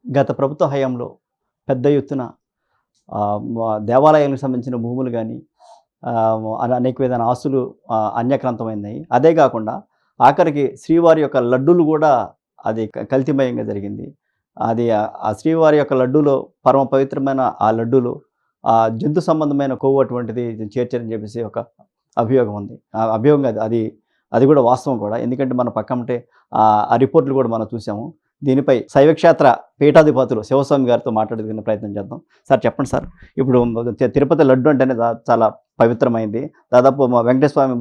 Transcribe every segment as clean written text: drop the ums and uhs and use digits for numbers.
గత ప్రభుత్వ హయాంలో పెద్ద ఎత్తున దేవాలయాలకు సంబంధించిన భూములు గానీ, అనేక విధమైన ఆస్తులు అన్యక్రాంతమైనాయి. అదే గాకుండా ఆఖరికి శ్రీవారి యొక్క లడ్డూలు గూడా అది కల్తీమయంగా జరిగింది. అది ఆ శ్రీవారి యొక్క లడ్డూలో పరమ పవిత్రమైన ఆ లడ్డూలో జంతు సంబంధమైన కొవ్వు అటువంటిది చేర్చారని చెప్పేసి ఒక అభియోగం ఉంది. అభియోగం కాదు, అది కూడా వాస్తవం కూడా. ఎందుకంటే మన పక్కనుంటే ఆ రిపోర్ట్‌లు కూడా మనం చూసాము. దీనిపై శైవక్షేత్ర పీఠాధిపతులు శివస్వామి గారితో మాట్లాడుకునే ప్రయత్నం చేద్దాం. సార్ చెప్పండి సార్. ఇప్పుడు తిరుపతి లడ్డు అంటేనే చాలా పవిత్రమైంది. దాదాపు మా వెంకటేశ్వర స్వామి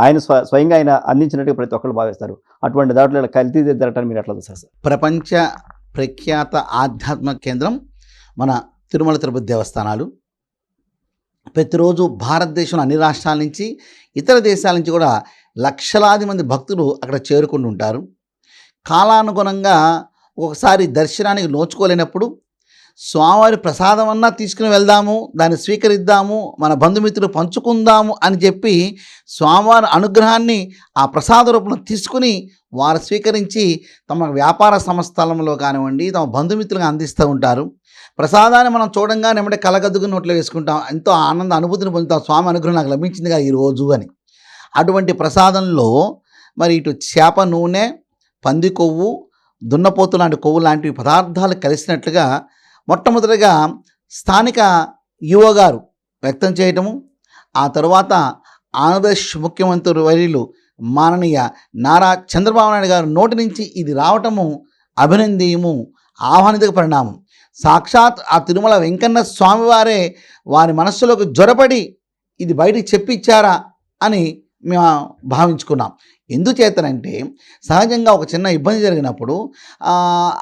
ఆయన స్వయంగా ఆయన అందించినట్టుగా ప్రతి ఒక్కళ్ళు భావిస్తారు. అటువంటి దాంట్లో ఇలా కల్తీ జరగటాన్ని మీరు ఎట్లా చూస్తారు సార్? ప్రపంచ ప్రఖ్యాత ఆధ్యాత్మిక కేంద్రం మన తిరుమల తిరుపతి దేవస్థానాలు. ప్రతిరోజు భారతదేశంలో అన్ని రాష్ట్రాల నుంచి ఇతర దేశాల నుంచి కూడా లక్షలాది మంది భక్తులు అక్కడ చేరుకుంటుంటారు. కాలానుగుణంగా ఒకసారి దర్శనానికి నోచుకోలేనప్పుడు స్వామివారి ప్రసాదం అన్నా తీసుకుని వెళ్దాము, దాన్ని స్వీకరిద్దాము, మన బంధుమిత్రులు పంచుకుందాము అని చెప్పి స్వామివారి అనుగ్రహాన్ని ఆ ప్రసాద రూపంలో తీసుకుని వారు స్వీకరించి తమ వ్యాపార సంస్థలంలో కానివ్వండి, తమ బంధుమిత్రులుగా అందిస్తూ ఉంటారు. ప్రసాదాన్ని మనం చూడంగానే ఏమంటే కలగద్దుకుని నోట్లో వేసుకుంటాం, ఎంతో ఆనంద అనుభూతిని పొందుతాం. స్వామి అనుగ్రహం నాకు లభించిందిగా ఈరోజు అని. అటువంటి ప్రసాదంలో మరి ఇటు చేప నూనె, పంది కొవ్వు, దున్నపోతు లాంటి కొవ్వు లాంటి పదార్థాలు కలిసినట్లుగా మొట్టమొదటిగా స్థానిక ఈవో గారు వ్యక్తం చేయటము, ఆ తర్వాత ఆంధ్రప్రదేశ్ ముఖ్యమంత్రి వర్యులు మాననీయ నారా చంద్రబాబు నాయుడు గారు నోటి నుంచి ఇది రావటము అభినందనీయము, ఆహ్వానిత పరిణామం. సాక్షాత్ ఆ తిరుమల వెంకన్న స్వామివారే వారి మనస్సులోకి జొరపడి ఇది బయటికి చెప్పిచ్చారా అని మేము భావించుకున్నాం. ఎందుచేతనంటే సహజంగా ఒక చిన్న ఇబ్బంది జరిగినప్పుడు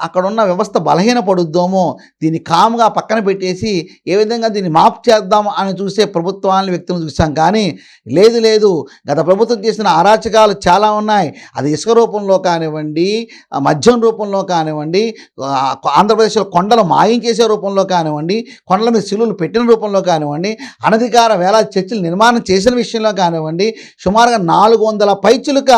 అక్కడున్న వ్యవస్థ బలహీనపడుద్దామో దీన్ని కామ్గా పక్కన పెట్టేసి ఏ విధంగా దీన్ని మాఫ్ చేద్దాము అని చూసే ప్రభుత్వాన్ని వ్యక్తులను చూసాం. కానీ లేదు, గత ప్రభుత్వం చేసిన అరాచకాలు చాలా ఉన్నాయి. అది ఇసుక రూపంలో కానివ్వండి, మద్యం రూపంలో కానివ్వండి, ఆంధ్రప్రదేశ్లో కొండలు మాయం చేసే రూపంలో కానివ్వండి, కొండల మీద శిలువలు పెట్టిన రూపంలో కానివ్వండి, అనధికార వేలాది చర్చిలు నిర్మాణం చేసిన విషయంలో కానివ్వండి, సుమారుగా 400 పైచులుగా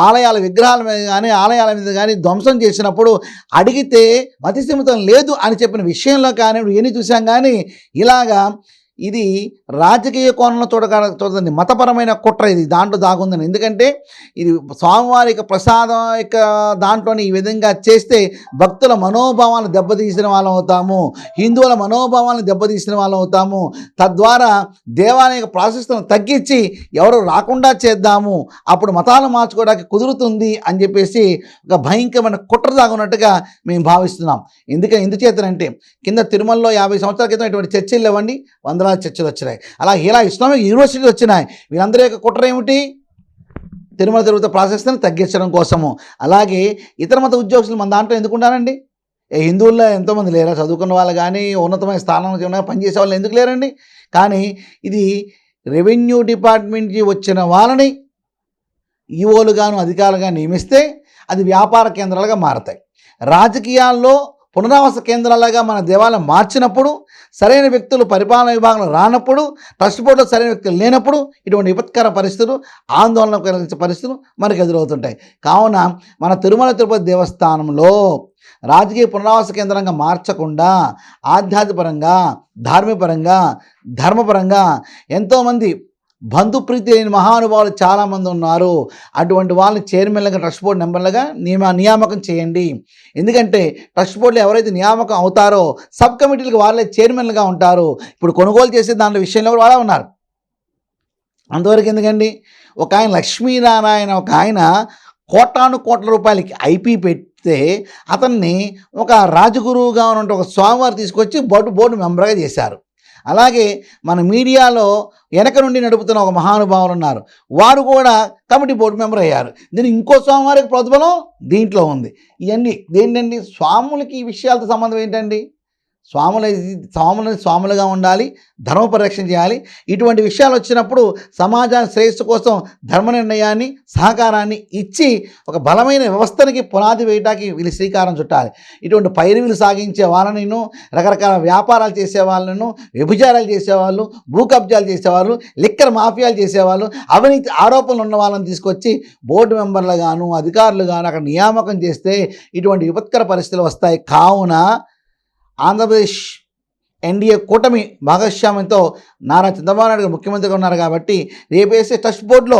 ఆలయాల విగ్రహాల మీద కానీ ఆలయాల మీద కానీ ధ్వంసం చేసినప్పుడు అడిగితే మతిస్థిమితం లేదు అని చెప్పిన విషయంలో కానీ ఎన్ని చూసాం. కానీ ఇలాగా ఇది రాజకీయ కోణంలో చూడదండి, మతపరమైన కుట్ర ఇది దాంట్లో దాగుందని. ఎందుకంటే ఇది స్వామివారి యొక్క ప్రసాదం యొక్క దాంట్లోని ఈ విధంగా చేస్తే భక్తుల మనోభావాలను దెబ్బతీసిన వాళ్ళం అవుతాము, హిందువుల మనోభావాలను దెబ్బతీసిన వాళ్ళం అవుతాము. తద్వారా దేవాలయ ప్రాశస్త్యం తగ్గించి ఎవరు రాకుండా చేద్దాము, అప్పుడు మతాలు మార్చుకోవడానికి కుదురుతుంది అని చెప్పేసి ఒక భయంకరమైన కుట్ర దాగున్నట్టుగా మేము భావిస్తున్నాం. ఎందుచేతనంటే కింద తిరుమలలో 50 సంవత్సరాల క్రితం ఇటువంటి చర్చిలు లేవండి, వందలాది చర్చలు వచ్చినాయి. అలా ఇలా ఇస్లామిక్ యూనివర్సిటీలు వచ్చినాయి. వీళ్ళందరి యొక్క కుట్ర ఏమిటి? తిరుమల తిరుపతి ప్రాశస్త్యాన్ని తగ్గించడం కోసము. అలాగే ఇతర మత ఉద్యోగస్తులు మన దాంట్లో ఎందుకుంటారండి? హిందువుల్లో ఎంతోమంది లేరా? చదువుకున్న వాళ్ళు కానీ ఉన్నతమైన స్థానంలో పనిచేసే వాళ్ళు ఎందుకు లేరండి? కానీ ఇది రెవెన్యూ డిపార్ట్మెంట్ నుంచి వచ్చిన వాళ్ళని ఈవోలుగాను అధికారులుగా నియమిస్తే అది వ్యాపార కేంద్రాలుగా మారతాయి. రాజకీయాల్లో పునరావాస కేంద్రాలుగా మన దేవాలయం మార్చినప్పుడు, సరైన వ్యక్తులు పరిపాలన విభాగంలో రానప్పుడు, ట్రస్ట్ బోర్డులో సరైన వ్యక్తులు లేనప్పుడు ఇటువంటి విపత్కర పరిస్థితులు, ఆందోళన కలిగించే పరిస్థితులు మనకు ఎదురవుతుంటాయి. కావున మన తిరుమల తిరుపతి దేవస్థానంలో రాజకీయ పునరావాస కేంద్రంగా మార్చకుండా ఆధ్యాత్మికపరంగా, ధార్మికపరంగా, ధర్మపరంగా ఎంతోమంది బంధుప్రీతి లేని మహానుభావులు చాలామంది ఉన్నారు. అటువంటి వాళ్ళని చైర్మన్లుగా, ట్రస్ట్ బోర్డు మెంబర్లుగా నియామకం చేయండి. ఎందుకంటే ట్రస్ట్ బోర్డులో ఎవరైతే నియామకం అవుతారో సబ్ కమిటీలకు వాళ్ళే చైర్మన్లుగా ఉంటారు. ఇప్పుడు కొనుగోలు చేసే దాంట్లో విషయంలో కూడా వాళ్ళే ఉన్నారు. అంతవరకు ఎందుకండి? ఒక ఆయన లక్ష్మీనారాయణ, ఒక ఆయన కోట్ల రూపాయలకి ఐపీ పెడితే అతన్ని ఒక రాజగురువుగా ఉన్న ఒక స్వామివారు తీసుకొచ్చి బోర్డు మెంబర్గా చేశారు. అలాగే మన మీడియాలో వెనక నుండి నడుపుతున్న ఒక మహానుభావులు ఉన్నారు, వారు కూడా కమిటీ బోర్డు మెంబర్ అయ్యారు. దీని ఇంకో స్వామివారికి ప్రతిఫలం దీంట్లో ఉంది. ఇవన్నీ దేంటండి? స్వాములకి ఈ విషయాలతో సంబంధం ఏంటండి? స్వాములుగా ఉండాలి, ధర్మ పరిరక్షణ చేయాలి. ఇటువంటి విషయాలు వచ్చినప్పుడు సమాజాన్ని శ్రేయస్సు కోసం ధర్మ నిర్ణయాన్ని, సహకారాన్ని ఇచ్చి ఒక బలమైన వ్యవస్థనికి పునాది వేయటానికి వీళ్ళు శ్రీకారం చుట్టాలి. ఇటువంటి పైరువులు సాగించే వాళ్ళను, రకరకాల వ్యాపారాలు చేసే వాళ్ళను, వ్యభిచారాలు చేసేవాళ్ళు, భూ కబ్జాలు చేసేవాళ్ళు, లిక్కర్ మాఫియాలు చేసేవాళ్ళు, అవినీతి ఆరోపణలు ఉన్న వాళ్ళని తీసుకొచ్చి బోర్డు మెంబర్లు గాను, అధికారులు గాను అక్కడ నియామకం చేస్తే ఇటువంటి విపత్కర పరిస్థితులు వస్తాయి. కావున ఆంధ్రప్రదేశ్ ఎన్డీఏ కూటమి భాగస్వామ్యంతో నారా చంద్రబాబు నాయుడు గారు ముఖ్యమంత్రిగా ఉన్నారు కాబట్టి రేపేసే ట్రస్ట్ బోర్డులో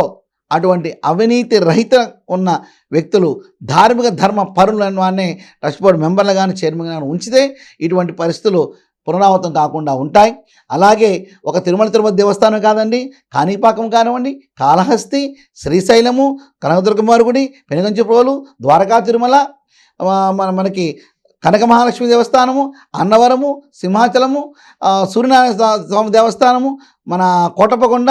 అటువంటి అవినీతి రహిత ఉన్న వ్యక్తులు, ధార్మిక ధర్మ పరులు అనే ట్రస్ట్ బోర్డు మెంబర్లు కానీ చైర్మన్ కానీ ఉంచితే ఇటువంటి పరిస్థితులు పునరావృతం కాకుండా ఉంటాయి. అలాగే ఒక తిరుపతి దేవస్థానం కాదండి, కాణిపాకం కానివ్వండి, కాళహస్తి, శ్రీశైలము, కనకదుర్గమ్మ గుడి, పెనుగంచిప్రోలు, ద్వారకా తిరుమల, మనకి కనక మహాలక్ష్మి దేవస్థానము, అన్నవరము, సింహాచలము, సూర్యనారాయణ స్వామి దేవస్థానము, మన కోటప్పకొండ,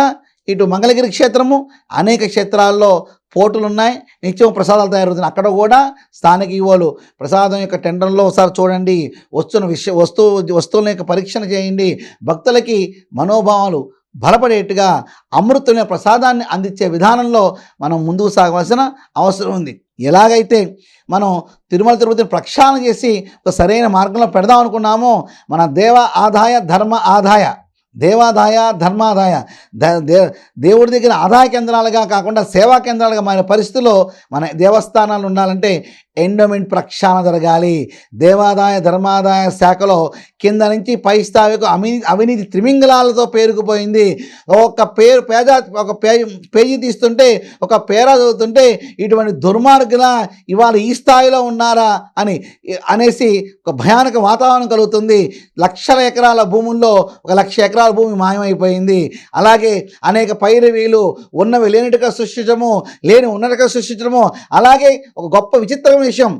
ఇటు మంగళగిరి క్షేత్రము, అనేక క్షేత్రాల్లో పోర్టులు ఉన్నాయి. నిత్యం ప్రసాదాలు తయారవుతున్నాయి. అక్కడ కూడా స్థానిక ఈవోలు ప్రసాదం యొక్క టెండర్లో ఒకసారి చూడండి, వస్తువుల యొక్క పరీక్షణ చేయండి, భక్తులకి మనోభావాలు బలపడేట్టుగా అమృతమైన ప్రసాదాన్ని అందించే విధానంలో మనం ముందుకు సాగవలసిన అవసరం ఉంది. ఎలాగైతే మనం తిరుపతిని ప్రక్షాళన చేసి ఒక సరైన మార్గంలో పెడదాం అనుకున్నామో, మన దేవ ఆదాయ ధర్మ ఆదాయ, దేవాదాయ ధర్మాదాయ, దేవుడి దగ్గర ఆదాయ కేంద్రాలుగా కాకుండా సేవా కేంద్రాలుగా మారిన పరిస్థితుల్లో మన దేవస్థానాలు ఉండాలంటే ఎండోమెంట్ ప్రక్షాళన జరగాలి. దేవాదాయ ధర్మాదాయ శాఖలో కింద నుంచి పై స్థాయికు అవినీతి త్రిమింగళాలతో పేరుకుపోయింది. ఒక పేజీ తీస్తుంటే, ఒక పేరా చదువుతుంటే ఇటువంటి దుర్మార్గుల ఇవాళ ఈ స్థాయిలో ఉన్నారా అనేసి ఒక భయానక వాతావరణం కలుగుతుంది. లక్షల ఎకరాల భూముల్లో 1,00,000 ఎకరాల భూమి మాయమైపోయింది. అలాగే అనేక పైరవీలు ఉన్నవి లేనిట్టుగా సృష్టించడము, లేని ఉన్నట్టుగా సృష్టించడము. అలాగే ఒక గొప్ప విచిత్రమైన విషయం,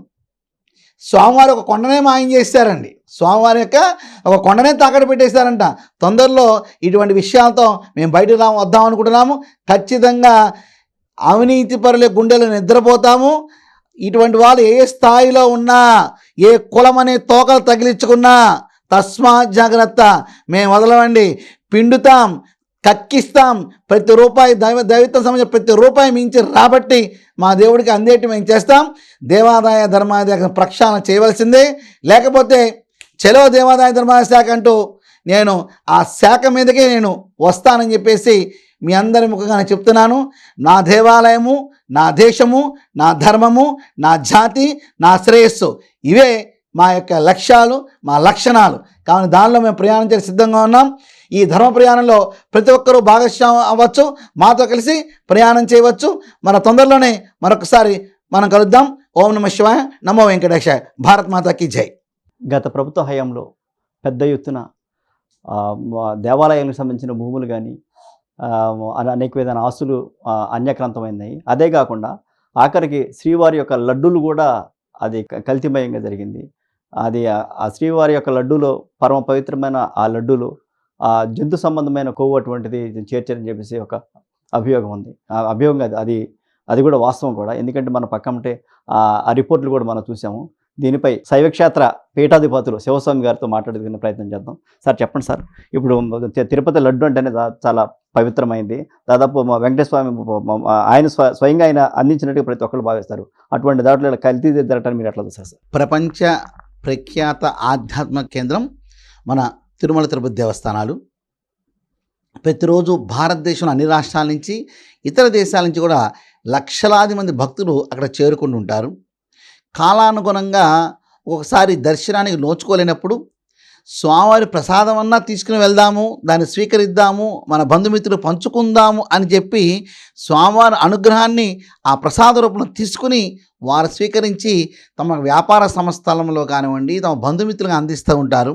స్వామివారి ఒక కొండనే మాయం చేశారండి. స్వామివారి యొక్క ఒక కొండనే తాకట్టు పెట్టేశారంట. తొందరలో ఇటువంటి విషయాలతో మేము బయటకు వద్దాం అనుకుంటున్నాము. ఖచ్చితంగా అవినీతి పరుల గుండెలు నిద్రపోతాము. ఇటువంటి వాళ్ళు ఏ స్థాయిలో ఉన్నా, ఏ కులం అనే తోకలు తగిలించుకున్నా తస్మాత్ జాగ్రత్త. మేము వదలవండి, పిండుతాం, కక్కిస్తాం. ప్రతి రూపాయి దైవత్వం సంబంధించిన ప్రతి రూపాయి మించి రాబట్టి మా దేవుడికి అందేటి మేము చేస్తాం. దేవాదాయ ధర్మాదాయ ప్రక్షాళన చేయవలసిందే. లేకపోతే చలో దేవాదాయ ధర్మాదాయ శాఖ అంటూ నేను ఆ శాఖ మీదకే నేను వస్తానని చెప్పేసి మీ అందరి ముఖంగా నేను చెప్తున్నాను. నా దేవాలయము, నా దేశము, నా ధర్మము, నా జాతి, నా శ్రేయస్సు, ఇవే మా యొక్క లక్ష్యాలు, మా లక్షణాలు. కావున దానిలో మేము ప్రయాణించే సిద్ధంగా ఉన్నాం. ఈ ధర్మ ప్రయాణంలో ప్రతి ఒక్కరూ భాగస్వామ్యం అవ్వచ్చు, మాతో కలిసి ప్రయాణం చేయవచ్చు. మన తొందరలోనే మరొకసారి మనం కలుద్దాం. ఓం నమః శివాయ, నమో వెంకటేశాయ. భారత్ మాతాకి జై. గత ప్రభుత్వ హయాంలో పెద్ద ఎత్తున దేవాలయాలకు సంబంధించిన భూములు కానీ అనేక విధమైన ఆస్తులు అన్యక్రాంతమైనాయి. అదే కాకుండా ఆఖరికి శ్రీవారి యొక్క లడ్డూలు కూడా అది కల్తీమయంగా జరిగింది. అది ఆ శ్రీవారి యొక్క లడ్డూలో పరమ పవిత్రమైన ఆ లడ్డూలు జంతు సంబంధమైన కొవ్వు అటువంటిది చేర్చారని చెప్పేసి ఒక అభియోగం ఉంది. ఆ అభియోగం అది కూడా వాస్తవం కూడా. ఎందుకంటే మన పక్కమంటే ఆ రిపోర్ట్లు కూడా మనం చూసాము. దీనిపై శైవక్షేత్ర పీఠాధిపతులు శివస్వామి గారితో మాట్లాడుకునే ప్రయత్నం చేద్దాం. సార్ చెప్పండి సార్, ఇప్పుడు తిరుపతి లడ్డు అంటేనే చాలా పవిత్రమైంది. దాదాపు మా వెంకటేశ్వర స్వామి ఆయన స్వయంగా ఆయన అందించినట్టుగా ప్రతి ఒక్కరు భావిస్తారు. అటువంటి దాంట్లో కల్తీ జరగటాన్ని మీరు ఎట్లా చూస్తారు సార్? ప్రపంచ ప్రఖ్యాత ఆధ్యాత్మిక కేంద్రం మన తిరుపతి దేవస్థానాలు ప్రతిరోజు భారతదేశంలో అన్ని రాష్ట్రాల నుంచి, ఇతర దేశాల నుంచి కూడా లక్షలాది మంది భక్తులు అక్కడ చేరుకుంటూ ఉంటారు. కాలానుగుణంగా ఒకసారి దర్శనానికి నోచుకోలేనప్పుడు స్వామివారి ప్రసాదం అన్నా తీసుకుని వెళ్దాము, దాన్ని స్వీకరిద్దాము, మన బంధుమిత్రులు పంచుకుందాము అని చెప్పి స్వామివారి అనుగ్రహాన్ని ఆ ప్రసాద రూపంలో తీసుకుని వారు స్వీకరించి తమ వ్యాపార సంస్థలంలో కానివ్వండి, తమ బంధుమిత్రులుగా అందిస్తూ ఉంటారు.